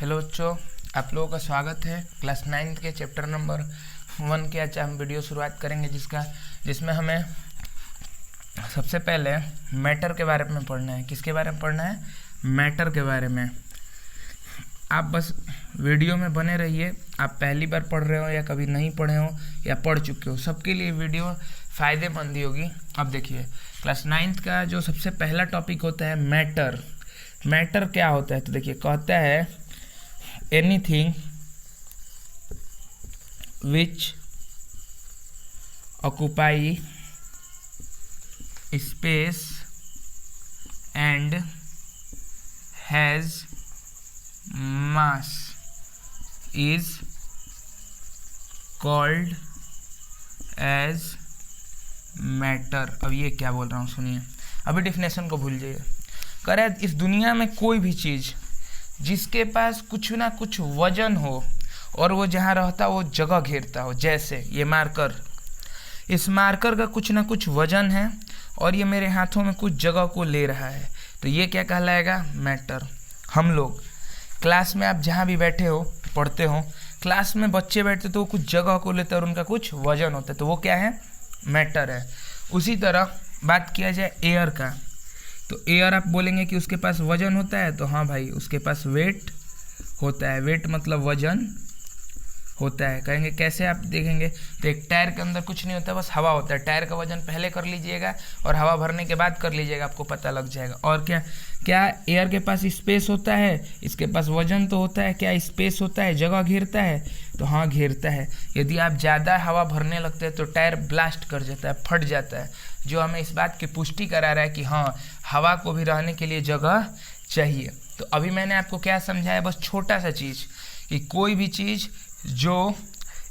Hello बच्चों, आप लोगों का स्वागत है क्लास 9 के चैप्टर नंबर 1 के। आज हम वीडियो शुरुआत करेंगे जिसमें हमें सबसे पहले मैटर के बारे में पढ़ना है। किसके बारे में पढ़ना है? मैटर के बारे में। आप बस वीडियो में बने रहिए। आप पहली बार पढ़ रहे हो या कभी नहीं पढ़े हो या पढ़ चुके हो, सबके लिए वीडियो फ़ायदेमंद ही होगी। अब देखिए, क्लास 9 का जो सबसे पहला टॉपिक होता है मैटर। मैटर क्या होता है? तो देखिए, कहता है anything which occupy space and has mass is called as matter। अब ये क्या बोल रहा हूँ सुनिए, अभी डिफिनेशन को भूल जाइए। कह रहा है इस दुनिया में कोई भी चीज़ जिसके पास कुछ ना कुछ वजन हो और वो जहाँ रहता वो जगह घेरता हो, जैसे ये मार्कर, इस मार्कर का कुछ ना कुछ वजन है और ये मेरे हाथों में कुछ जगह को ले रहा है, तो ये क्या कहलाएगा? मैटर। हम लोग क्लास में, आप जहाँ भी बैठे हो पढ़ते हो, क्लास में बच्चे बैठते तो वो कुछ जगह को लेते हैं और उनका कुछ वजन होता है, तो वो क्या है? मैटर है। उसी तरह बात किया जाए एयर का, तो एयर आप बोलेंगे कि उसके पास वजन होता है, तो हाँ भाई, उसके पास वेट होता है। वेट मतलब वजन होता है। कहेंगे कैसे? आप देखेंगे तो एक टायर के अंदर कुछ नहीं होता, बस हवा होता है। टायर का वजन पहले कर लीजिएगा और हवा भरने के बाद कर लीजिएगा, आपको पता लग जाएगा। और क्या क्या एयर के पास स्पेस होता है? इसके पास वजन तो होता है, क्या स्पेस होता है? जगह घेरता है, तो हाँ घेरता है। यदि आप ज़्यादा हवा भरने लगते हैं तो टायर ब्लास्ट कर जाता है, फट जाता है, जो हमें इस बात की पुष्टि करा रहा है कि हाँ, हवा को भी रहने के लिए जगह चाहिए। तो अभी मैंने आपको क्या समझाया? बस छोटा सा चीज़, कि कोई भी चीज़ जो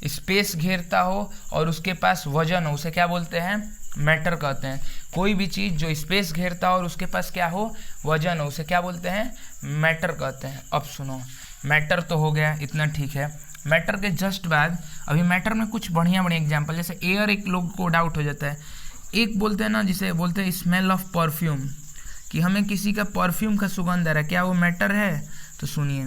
स्पेस घेरता हो और उसके पास वजन हो, उसे क्या बोलते हैं? मैटर कहते हैं। कोई भी चीज़ जो स्पेस घेरता हो और उसके पास क्या हो? वजन हो, उसे क्या बोलते हैं? मैटर कहते हैं। अब सुनो, मैटर तो हो गया, इतना ठीक है। मैटर के जस्ट बाद अभी मैटर में कुछ बढ़िया एग्जाम्पल, जैसे एयर, एक लोग को डाउट हो जाता है। एक बोलते हैं ना, जिसे बोलते हैं स्मेल ऑफ परफ्यूम, कि हमें किसी का परफ्यूम का सुगंध आ रहा है, क्या वो मैटर है? तो सुनिए,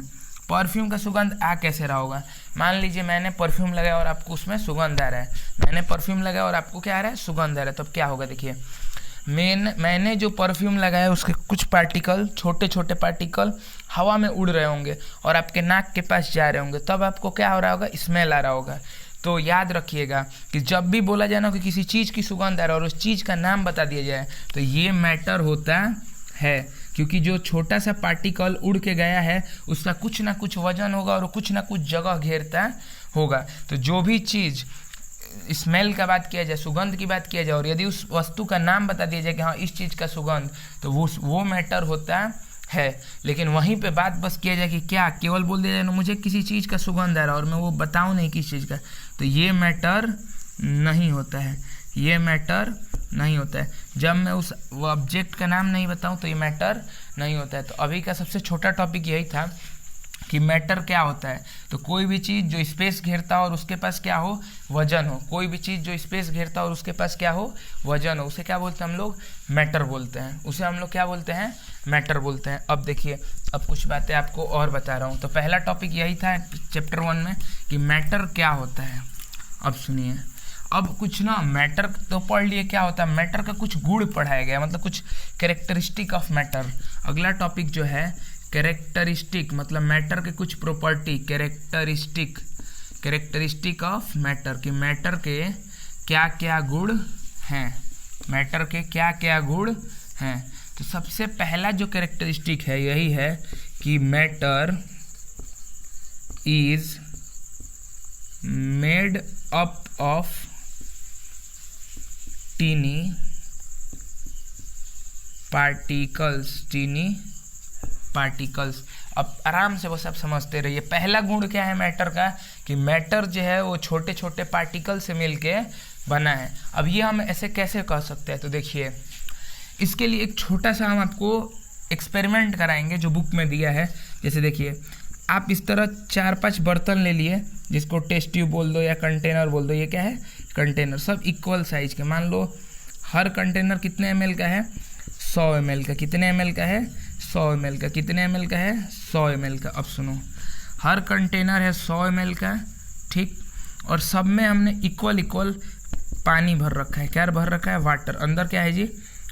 परफ्यूम का सुगंध आ कैसे रहा होगा? मान लीजिए मैंने परफ्यूम लगाया और आपको उसमें सुगंध आ रहा है। मैंने परफ्यूम लगाया और आपको क्या आ रहा है? सुगंध आ रहा है। तब क्या होगा? देखिए, मैंने जो परफ्यूम लगाया उसके कुछ पार्टिकल, छोटे छोटे पार्टिकल हवा में उड़ रहे होंगे और आपके नाक के पास जा रहे होंगे, तब आपको क्या हो रहा होगा? स्मेल आ रहा होगा। तो याद रखिएगा कि जब भी बोला जाए ना कि किसी चीज़ की सुगंध आ रहा है और उस चीज़ का नाम बता दिया जाए, तो ये मैटर होता है। क्योंकि जो छोटा सा पार्टिकल उड़ के गया है उसका कुछ ना कुछ वजन होगा और कुछ ना कुछ जगह घेरता होगा। तो जो भी चीज़, स्मेल का बात किया जाए, सुगंध की बात किया जाए, और यदि उस वस्तु का नाम बता दिया जाए कि हाँ इस चीज़ का सुगंध, तो वो मैटर होता है। लेकिन वहीं पे बात बस किया जाए कि क्या, केवल बोल दिया जाए ना मुझे किसी चीज़ का सुगंध आ रहा है और मैं वो बताऊँ नहीं किस चीज़ का, तो ये मैटर नहीं होता है। ये मैटर नहीं होता है। जब मैं उस ऑब्जेक्ट का नाम नहीं बताऊं तो ये मैटर नहीं होता है। तो अभी का सबसे छोटा टॉपिक यही था कि मैटर क्या होता है। तो कोई भी चीज़ जो स्पेस घेरता हो और उसके पास क्या हो? वजन हो। कोई भी चीज़ जो स्पेस घेरता हो और उसके पास क्या हो? वजन हो, उसे क्या बोलते हैं हम लोग? मैटर बोलते हैं। उसे हम लोग क्या बोलते हैं? मैटर बोलते हैं। अब देखिए, अब कुछ बातें आपको और बता रहा हूँ। तो पहला टॉपिक यही था चैप्टर 1 में कि मैटर क्या होता है। अब सुनिए, अब कुछ ना, मैटर तो पढ़ लिए, क्या होता है? मैटर का कुछ गुण पढ़ाया गया, मतलब कुछ कैरेक्टरिस्टिक ऑफ मैटर। अगला टॉपिक जो है कैरेक्टरिस्टिक, मतलब मैटर के कुछ प्रॉपर्टी, कैरेक्टरिस्टिक ऑफ मैटर, कि मैटर के क्या क्या गुण हैं, मैटर के क्या क्या गुण हैं। तो सबसे पहला जो कैरेक्टरिस्टिक है यही है कि matter is made up of tiny particles. अब आराम से बस आप समझते रहिए। पहला गुण क्या है मैटर का? कि मैटर जो है वो छोटे छोटे पार्टिकल से मिलके बना है। अब ये हम ऐसे कैसे कह सकते हैं? तो देखिए, इसके लिए एक छोटा सा हम आपको एक्सपेरिमेंट कराएंगे जो बुक में दिया है। जैसे देखिए, आप इस तरह 4-5 बर्तन ले लिए, जिसको टेस्ट ट्यूब बोल दो या कंटेनर बोल दो। ये क्या है? कंटेनर। सब इक्वल साइज के। मान लो हर कंटेनर कितने ml का है? 100 ml का। कितने ml का है? 100 ml का। कितने ml का है? 100 ml का। अब सुनो, हर कंटेनर है 100 ml का, ठीक, और सब में हमने इक्वल पानी भर रखा है। क्या भर रखा है? वाटर। अंदर क्या है जी?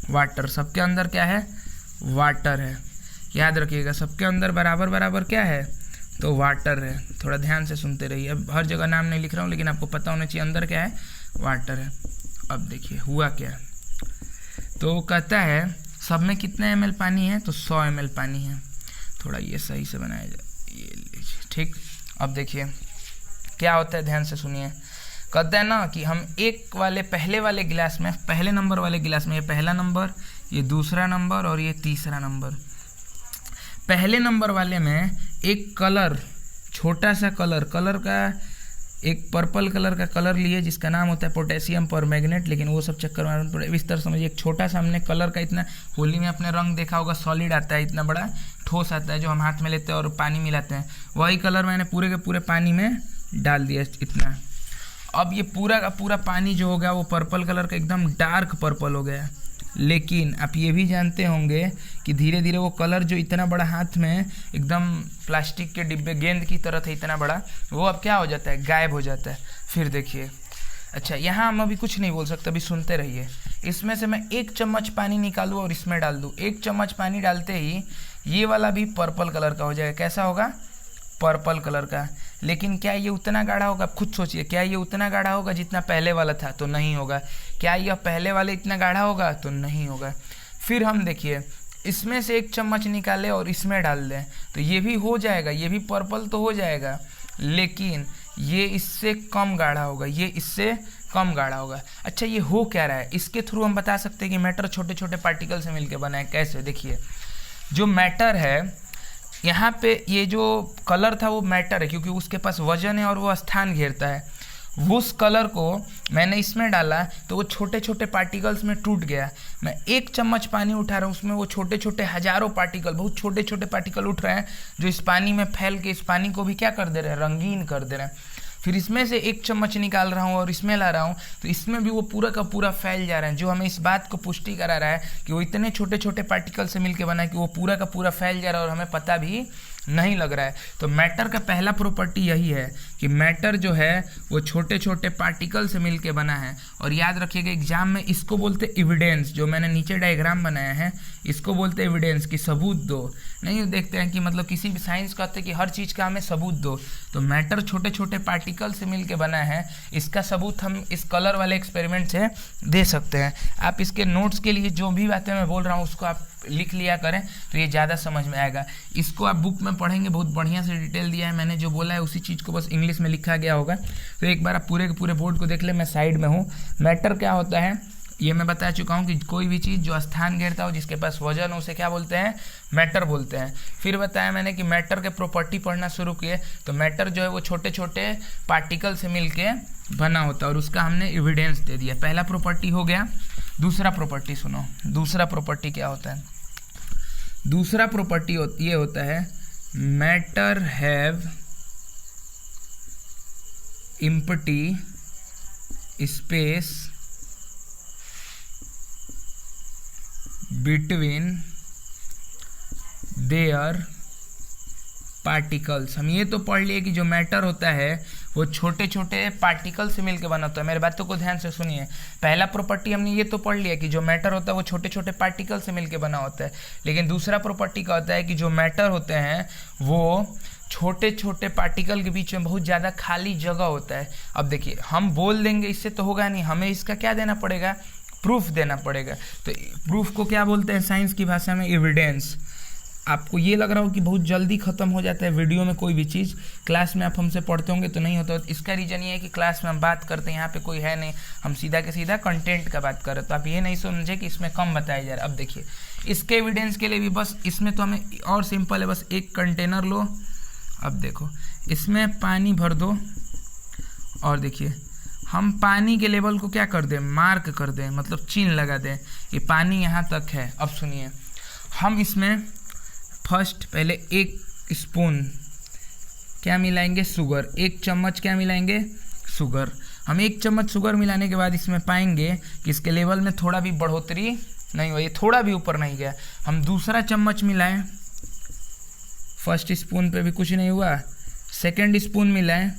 वाटर। सबके अंदर क्या है? वाटर है। याद रखिएगा, सबके अंदर बराबर क्या है? तो वाटर है। थोड़ा ध्यान से सुनते रहिए। अब हर जगह नाम नहीं लिख रहा हूँ, लेकिन आपको पता होना चाहिए अंदर क्या है? वाटर है। अब देखिए हुआ क्या, तो कहता है सब में कितना ml पानी है? तो 100 ml पानी है। थोड़ा ये सही से बनाया जाए, ये लीजिए, ठीक। अब देखिए क्या होता है, ध्यान से सुनिए। कहता है ना कि हम एक वाले पहले वाले गिलास में, पहले नंबर वाले गिलास में, ये पहला नंबर, ये दूसरा नंबर और ये तीसरा नंबर, पहले नंबर वाले में एक कलर, छोटा सा कलर का एक पर्पल कलर का कलर लिए जिसका नाम होता है पोटेशियम परमैंगनेट, लेकिन वो सब चक्कर में इस तरह समझिए। एक छोटा सा हमने कलर का, इतना होली में अपने रंग देखा होगा, सॉलिड आता है, इतना बड़ा ठोस आता है जो हम हाथ में लेते हैं और पानी मिलाते हैं, वही कलर मैंने पूरे के पूरे पानी में डाल दिया इतना। अब ये पूरा का पूरा पानी जो हो गया वो पर्पल कलर का एकदम डार्क पर्पल हो गया। लेकिन आप ये भी जानते होंगे कि धीरे धीरे वो कलर जो इतना बड़ा हाथ में एकदम प्लास्टिक के डिब्बे गेंद की तरह था इतना बड़ा, वो अब क्या हो जाता है? गायब हो जाता है। फिर देखिए, अच्छा यहाँ हम अभी कुछ नहीं बोल सकते, अभी सुनते रहिए। इसमें से मैं 1 चम्मच पानी निकालूँ और इसमें डाल दूँ। 1 चम्मच पानी डालते ही ये वाला भी पर्पल कलर का हो जाएगा। कैसा होगा? पर्पल कलर का। लेकिन क्या ये उतना गाढ़ा होगा? खुद सोचिए, क्या ये उतना गाढ़ा होगा जितना पहले वाला था? तो नहीं होगा। क्या यह पहले वाले इतना गाढ़ा होगा? तो नहीं होगा। फिर हम देखिए, इसमें से 1 चम्मच निकाले और इसमें डाल दें तो ये भी हो जाएगा, ये भी पर्पल तो हो जाएगा, लेकिन ये इससे कम गाढ़ा होगा, ये इससे कम गाढ़ा होगा। अच्छा, ये हो क्या रहा है? इसके थ्रू हम बता सकते हैं कि मैटर छोटे छोटे पार्टिकल से मिलकर बना है। कैसे? देखिए, जो मैटर है यहाँ पे, ये जो कलर था वो मैटर है क्योंकि उसके पास वजन है और वो स्थान घेरता है। उस कलर को मैंने इसमें डाला तो वो छोटे छोटे पार्टिकल्स में टूट गया। मैं 1 चम्मच पानी उठा रहा हूँ, उसमें वो छोटे छोटे हजारों पार्टिकल, बहुत छोटे छोटे पार्टिकल उठ रहे हैं जो इस पानी में फैल के इस पानी को भी क्या कर दे रहे हैं? रंगीन कर दे रहे हैं। फिर इसमें से 1 चम्मच निकाल रहा हूँ और इसमें ला रहा हूँ तो इसमें भी वो पूरा का पूरा फैल जा रहा है, जो हमें इस बात को पुष्टि करा रहा है कि वो इतने छोटे छोटे पार्टिकल से मिलकर बना है कि वो पूरा का पूरा फैल जा रहा है और हमें पता भी नहीं लग रहा है। तो मैटर का पहला प्रॉपर्टी यही है कि मैटर जो है वो छोटे छोटे पार्टिकल से मिलके बना है। और याद रखिएगा एग्जाम में इसको बोलते एविडेंस, जो मैंने नीचे डायग्राम बनाया है इसको बोलते एविडेंस, कि सबूत दो। नहीं देखते हैं कि मतलब किसी भी साइंस कहते हैं कि हर चीज़ का हमें सबूत दो, तो मैटर छोटे छोटे पार्टिकल से मिलके बना है, इसका सबूत हम इस कलर वाले एक्सपेरिमेंट से दे सकते हैं। आप इसके नोट्स के लिए जो भी बातें मैं बोल रहा हूँ उसको आप लिख लिया करें तो ये ज़्यादा समझ में आएगा। इसको आप बुक में पढ़ेंगे, बहुत बढ़िया से डिटेल दिया है, मैंने जो बोला है उसी चीज़ को बस इंग्लिश में लिखा गया होगा। तो एक बार आप पूरे के पूरे बोर्ड को देख ले, मैं साइड में हूँ। मैटर क्या होता है ये मैं बता चुका हूँ कि कोई भी चीज़ जो स्थान घेरता हो, जिसके पास वजन हो, उसे क्या बोलते हैं? मैटर बोलते हैं। फिर बताया मैंने कि मैटर के प्रॉपर्टी पढ़ना शुरू किए तो मैटर जो है वो छोटे छोटे पार्टिकल से मिलके बना होता है और उसका हमने एविडेंस दे दिया। पहला प्रॉपर्टी हो गया। दूसरा प्रॉपर्टी सुनो, दूसरा प्रॉपर्टी क्या होता है? दूसरा प्रॉपर्टी ये होता है matter have empty space between their particles. हम ये तो पढ़ लिए कि जो मैटर होता है वो छोटे छोटे पार्टिकल से मिलकर बना होता है। मेरे बातों को ध्यान से सुनिए। पहला प्रॉपर्टी हमने ये तो पढ़ लिया कि जो मैटर होता है वो छोटे छोटे पार्टिकल से मिलकर बना होता है, लेकिन दूसरा प्रॉपर्टी का होता है कि जो मैटर होते हैं वो छोटे छोटे पार्टिकल के बीच में बहुत ज़्यादा खाली जगह होता है। अब देखिए, हम बोल देंगे इससे तो होगा नहीं, हमें इसका क्या देना पड़ेगा? प्रूफ देना पड़ेगा। तो प्रूफ को क्या बोलते हैं साइंस की भाषा में? एविडेंस। आपको ये लग रहा हो कि बहुत जल्दी ख़त्म हो जाता है वीडियो में कोई भी चीज़, क्लास में आप हमसे पढ़ते होंगे तो नहीं होता। इसका रीज़न ये है कि क्लास में हम बात करते हैं, यहाँ पे कोई है नहीं, हम सीधा के सीधा कंटेंट का बात कर रहे हैं, तो आप ये नहीं समझे कि इसमें कम बताया जा रहा है। अब देखिए, इसके एविडेंस के लिए भी बस इसमें तो हमें और सिंपल है, बस एक कंटेनर लो। अब देखो, इसमें पानी भर दो और देखिए हम पानी के लेवल को क्या कर दें? मार्क कर दें, मतलब चिन्ह लगा दें, ये पानी यहाँ तक है। अब सुनिए, हम इसमें फर्स्ट पहले 1 स्पून क्या मिलाएंगे? शुगर। 1 चम्मच क्या मिलाएंगे? शुगर। हम 1 चम्मच शुगर मिलाने के बाद इसमें पाएंगे कि इसके लेवल में थोड़ा भी बढ़ोतरी नहीं हुआ, ये थोड़ा भी ऊपर नहीं गया। हम दूसरा चम्मच मिलाएं, फर्स्ट स्पून पे भी कुछ नहीं हुआ, सेकंड स्पून मिलाएं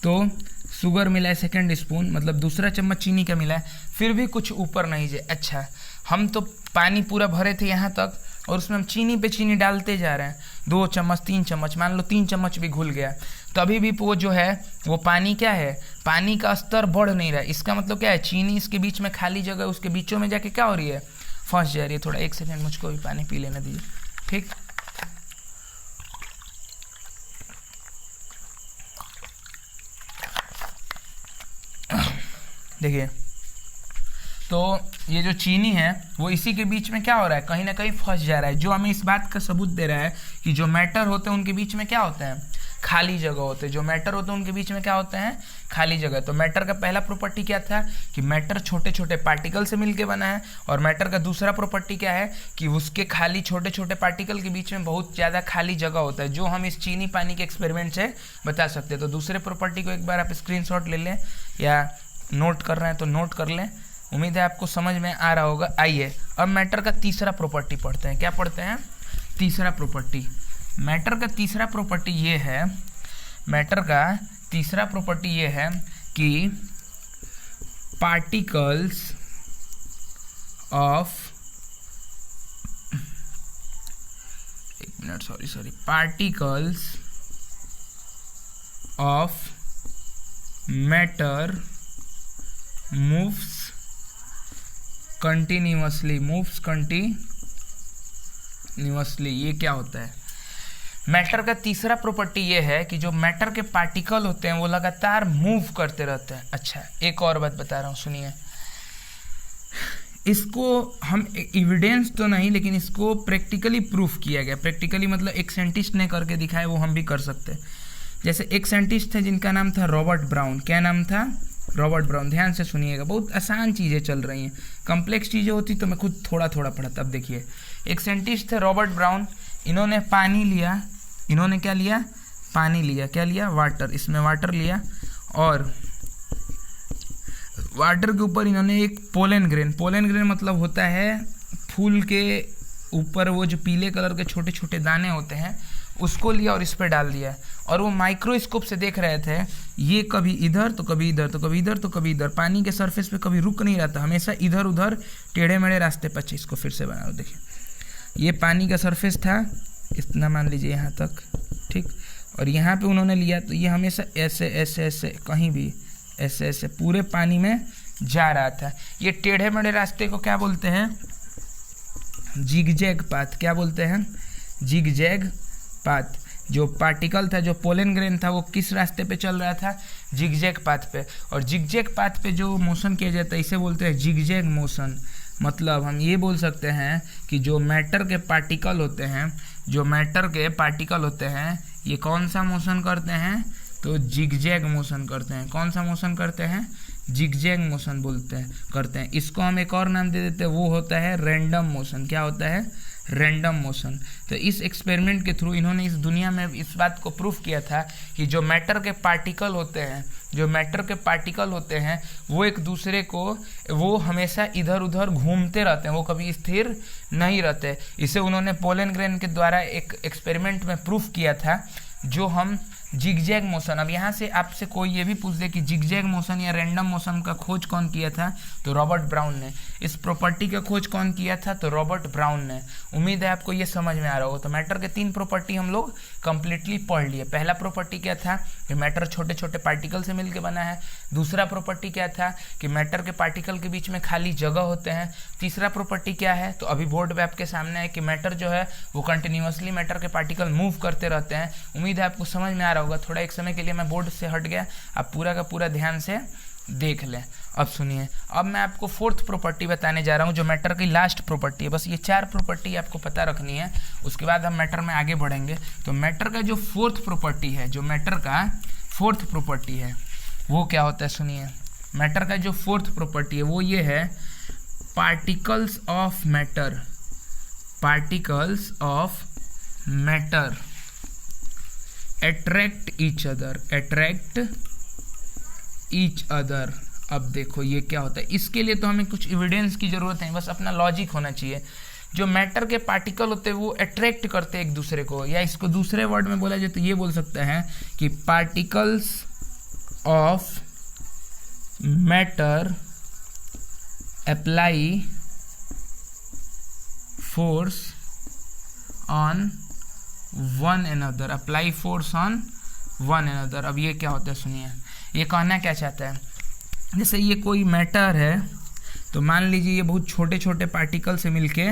तो शुगर मिलाए सेकंड स्पून, मतलब दूसरा चम्मच चीनी का मिलाए, फिर भी कुछ ऊपर नहीं जाए। अच्छा, हम तो पानी पूरा भरे थे यहाँ तक और उसमें हम चीनी पे चीनी डालते जा रहे हैं, 2 चम्मच 3 चम्मच, मान लो 3 चम्मच भी घुल गया, तभी भी वो जो है वो पानी क्या है, पानी का स्तर बढ़ नहीं रहा है। इसका मतलब क्या है, चीनी इसके बीच में खाली जगह, उसके बीचों में जाके क्या हो रही है, फंस जा रही है। थोड़ा 1 सेकेंड मुझको भी पानी पी लेना दीजिए, ठीक। देखिए, तो ये जो चीनी है वो इसी के बीच में क्या हो रहा है, कहीं ना कहीं फंस जा रहा है, जो हमें इस बात का सबूत दे रहा है कि जो मैटर होते हैं उनके बीच में क्या होते हैं, खाली जगह होते हैं। जो मैटर होते हैं उनके बीच में क्या होते हैं, खाली जगह। तो मैटर का पहला प्रॉपर्टी क्या था कि मैटर छोटे छोटे पार्टिकल से मिलके बना है, और मैटर का दूसरा प्रॉपर्टी क्या है कि उसके खाली छोटे छोटे पार्टिकल के बीच में बहुत ज़्यादा खाली जगह होता है, जो हम इस चीनी पानी के एक्सपेरिमेंट से बता सकते हैं। तो दूसरे प्रॉपर्टी को एक बार आप स्क्रीनशॉट ले लें या नोट कर रहे हैं तो नोट कर लें, उम्मीद है आपको समझ में आ रहा होगा। आइए अब मैटर का तीसरा प्रॉपर्टी पढ़ते हैं। क्या पढ़ते हैं, तीसरा प्रॉपर्टी। मैटर का तीसरा प्रॉपर्टी ये है, मैटर का तीसरा प्रॉपर्टी ये है कि पार्टिकल्स ऑफ, एक minute, sorry, particles of matter moves continuously, ये क्या होता है, मैटर का तीसरा प्रॉपर्टी ये है कि जो मैटर के पार्टिकल होते हैं वो लगातार मूव करते रहते हैं। अच्छा, एक और बात बता रहा हूँ, सुनिए। इसको हम एविडेंस तो नहीं, लेकिन इसको प्रैक्टिकली प्रूफ किया गया। प्रैक्टिकली मतलब एक साइंटिस्ट ने करके दिखाया, वो हम भी कर सकते हैं। जैसे एक साइंटिस्ट थे जिनका नाम था रॉबर्ट ब्राउन। क्या नाम था, रॉबर्ट ब्राउन। ध्यान से सुनिएगा, बहुत आसान चीज़ें चल रही हैं, कॉम्प्लेक्स चीज़ें होती तो मैं खुद थोड़ा थोड़ा पढ़ता। अब देखिए, एक साइंटिस्ट थे रॉबर्ट ब्राउन, इन्होंने पानी लिया, इन्होंने क्या लिया, पानी लिया, क्या लिया, वाटर, इसमें वाटर लिया, और वाटर के ऊपर इन्होंने एक पोलन ग्रेन मतलब होता है फूल के ऊपर वो जो पीले कलर के छोटे छोटे दाने होते हैं, उसको लिया और इस पर डाल दिया, और वो माइक्रोस्कोप से देख रहे थे, ये कभी इधर तो कभी इधर, तो कभी इधर तो कभी इधर, पानी के सरफेस पे कभी रुक नहीं रहता, हमेशा इधर उधर टेढ़े मेढ़े रास्ते पर। इसको फिर से बना लो, देखिए, ये पानी का सरफेस था, इतना मान लीजिए यहाँ तक, ठीक, और यहाँ पे उन्होंने लिया तो ये हमेशा ऐसे ऐसे ऐसे, कहीं भी ऐसे ऐसे पूरे पानी में जा रहा था। ये टेढ़े मेढ़े रास्ते को क्या बोलते हैं, जिगजैग पाथ। क्या बोलते हैं, जिगजैग पाथ। जो पार्टिकल था, जो पोलन ग्रेन था, वो किस रास्ते पे चल रहा था, जिगजैग पाथ पे। और जिगजैग पाथ पे जो मोशन किया जाता है इसे बोलते हैं जिगजैग मोशन। मतलब हम ये बोल सकते हैं कि जो मैटर के पार्टिकल होते हैं, जो मैटर के पार्टिकल होते हैं, ये कौन सा मोशन करते हैं, तो जिगजैग मोशन करते हैं। कौन सा मोशन करते हैं, जिगजैग मोशन करते हैं। इसको हम एक और नाम दे देते हैं, वो होता है रैंडम मोशन। क्या होता है, रैंडम मोशन। तो इस एक्सपेरिमेंट के थ्रू इन्होंने इस दुनिया में इस बात को प्रूफ किया था कि जो मैटर के पार्टिकल होते हैं, जो मैटर के पार्टिकल होते हैं, वो एक दूसरे को, वो हमेशा इधर उधर घूमते रहते हैं, वो कभी स्थिर नहीं रहते। इसे उन्होंने पोलन ग्रेन के द्वारा एक एक्सपेरिमेंट में प्रूफ किया था, जो हम जिगजैग मोशन। अब यहाँ से आपसे कोई ये भी पूछ दे कि जिगजैग मोशन या रैंडम मोशन का खोज कौन किया था, तो रॉबर्ट ब्राउन ने। इस प्रॉपर्टी का खोज कौन किया था, तो रॉबर्ट ब्राउन ने। उम्मीद है आपको ये समझ में आ रहा होगा। तो मैटर के 3 प्रॉपर्टी हम लोग कंप्लीटली पढ़ लिए। पहला प्रॉपर्टी क्या था कि मैटर छोटे छोटे पार्टिकल से मिलकर बना है। दूसरा प्रॉपर्टी क्या था कि मैटर के पार्टिकल के बीच में खाली जगह होते हैं। तीसरा प्रॉपर्टी क्या है, तो अभी बोर्ड पे आपके सामने है कि मैटर जो है वो कंटिन्यूअसली मैटर के पार्टिकल मूव करते रहते हैं। उम्मीद है आपको समझ में आ रहा होगा। थोड़ा एक समय के लिए मैं बोर्ड से हट गया, आप पूरा का पूरा ध्यान से देख लें। अब सुनिए, अब मैं आपको 4th प्रॉपर्टी बताने जा रहा हूं, जो मैटर की लास्ट प्रॉपर्टी है। बस ये 4 प्रॉपर्टी आपको पता रखनी है, उसके बाद हम मैटर में आगे बढ़ेंगे। तो मैटर का जो 4th प्रॉपर्टी है, जो मैटर का 4th प्रॉपर्टी है वो क्या होता है, सुनिए। मैटर का जो 4th प्रॉपर्टी है वो ये है, particles of matter, particles of matter attract each other, attract each other। अब देखो ये क्या होता है, इसके लिए तो हमें कुछ एविडेंस की ज़रूरत है, बस अपना लॉजिक होना चाहिए। जो मैटर के पार्टिकल होते हैं वो अट्रैक्ट करते हैं एक दूसरे को, या इसको दूसरे वर्ड में बोला जाए तो ये बोल सकते हैं कि particles of matter apply force on one another, apply force on one another. अब ये क्या होता है सुनिए, ये कहना क्या चाहता है, जैसे ये कोई मैटर है तो मान लीजिए ये बहुत छोटे छोटे पार्टिकल से मिलके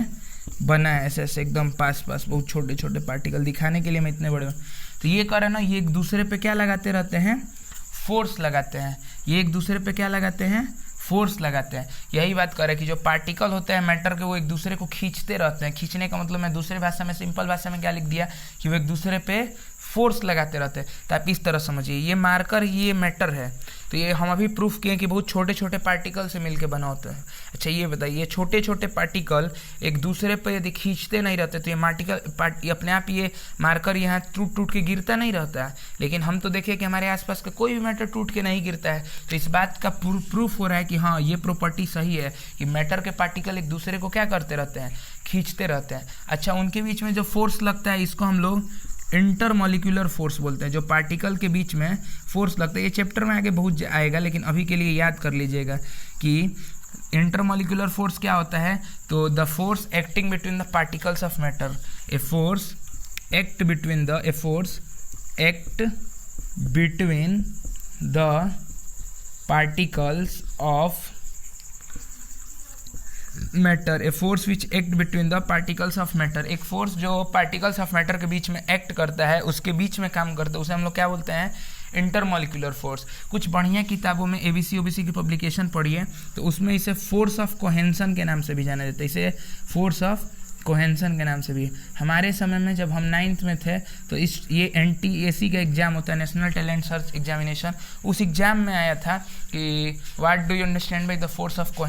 बना है, ऐसे ऐसे एकदम पास पास बहुत छोटे छोटे पार्टिकल, दिखाने के लिए मैं इतने बड़े, तो ये कह रहा है ना, ये एक दूसरे पे क्या लगाते रहते हैं, फोर्स लगाते हैं, ये एक दूसरे पे क्या लगाते हैं, फोर्स लगाते हैं। यही बात कर रहे हैं कि जो पार्टिकल होते हैं मैटर के वो एक दूसरे को खींचते रहते हैं। खींचने का मतलब मैं दूसरे भाषा में, सिंपल भाषा में क्या लिख दिया कि वो एक दूसरे पे फोर्स लगाते रहते हैं। तो आप इस तरह समझिए, ये मार्कर ये मैटर है, तो ये हम अभी प्रूफ किए कि बहुत छोटे छोटे पार्टिकल से मिलके बना होता है। अच्छा ये बताइए, छोटे छोटे पार्टिकल एक दूसरे पर यदि खींचते नहीं रहते तो ये अपने आप ये मार्कर यहाँ टूट टूट के गिरता नहीं रहता है, लेकिन हम तो देखिए कि हमारे आसपास का कोई भी मैटर टूट के नहीं गिरता है। तो इस बात का प्रूफ हो रहा है कि हाँ ये प्रॉपर्टी सही है कि मैटर के पार्टिकल एक दूसरे को क्या करते रहते हैं, खींचते रहते हैं। अच्छा, उनके बीच में जो फोर्स लगता है इसको हम लोग इंटरमॉलिक्यूलर फोर्स बोलते हैं। जो पार्टिकल के बीच में फोर्स लगता है, ये चैप्टर में आगे बहुत आएगा, लेकिन अभी के लिए याद कर लीजिएगा कि इंटरमॉलिक्यूलर फोर्स क्या होता है। तो the force acting between the particles of matter, a force act between the particles of matter, a force which act between the particles of matter. एक फोर्स जो पार्टिकल्स ऑफ मैटर के बीच में act करता है, उसके बीच में काम करता है, उसे हम लोग क्या बोलते हैं, इंटरमॉलिक्यूलर फोर्स। कुछ बढ़िया किताबों में एबीसी ओबीसी की पब्लिकेशन पढ़िए तो उसमें इसे फोर्स ऑफ कोहेंशन के नाम से भी जाना जाता है, इसे फोर्स ऑफ कोहेंशन के नाम से भी। हमारे समय में जब हम 9th में थे तो ये NTAC का एग्जाम होता है, नेशनल टैलेंट सर्च एग्जामिनेशन, उस एग्जाम में आया था कि what do you understand by the force of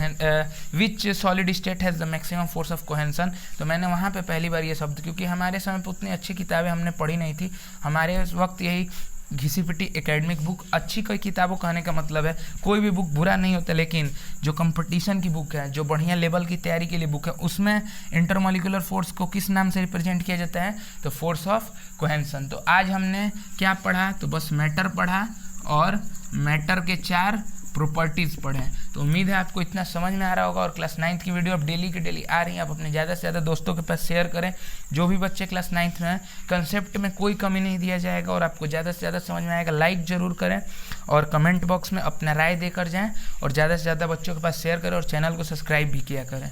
which solid state has the maximum force of cohesion. तो मैंने वहाँ पे पहली बार ये शब्द, क्योंकि हमारे समय पर उतनी अच्छी किताबें हमने पढ़ी नहीं थी, हमारे वक्त यही घिसी पिटी एकेडमिक बुक, अच्छी कोई किताबों कहने का मतलब है कोई भी बुक बुरा नहीं होता, लेकिन जो कंपटीशन की बुक है, जो बढ़िया लेवल की तैयारी के लिए बुक है, उसमें इंटरमॉलिक्यूलर फोर्स को किस नाम से रिप्रेजेंट किया जाता है, तो फोर्स ऑफ कोहेंशन। तो आज हमने क्या पढ़ा, तो बस मैटर पढ़ा और मैटर के 4 प्रॉपर्टीज़ पढ़े। तो उम्मीद है आपको इतना समझ में आ रहा होगा। और क्लास 9th की वीडियो अब डेली की डेली आ रही है, आप अपने ज़्यादा से ज़्यादा दोस्तों के पास शेयर करें। जो भी बच्चे क्लास 9th में हैं, कंसेप्ट में कोई कमी नहीं दिया जाएगा और आपको ज़्यादा से ज़्यादा समझ में आएगा। लाइक ज़रूर करें और कमेंट बॉक्स में अपना राय देकर जाएँ और ज़्यादा से ज़्यादा बच्चों के पास शेयर करें और चैनल को सब्सक्राइब भी किया करें।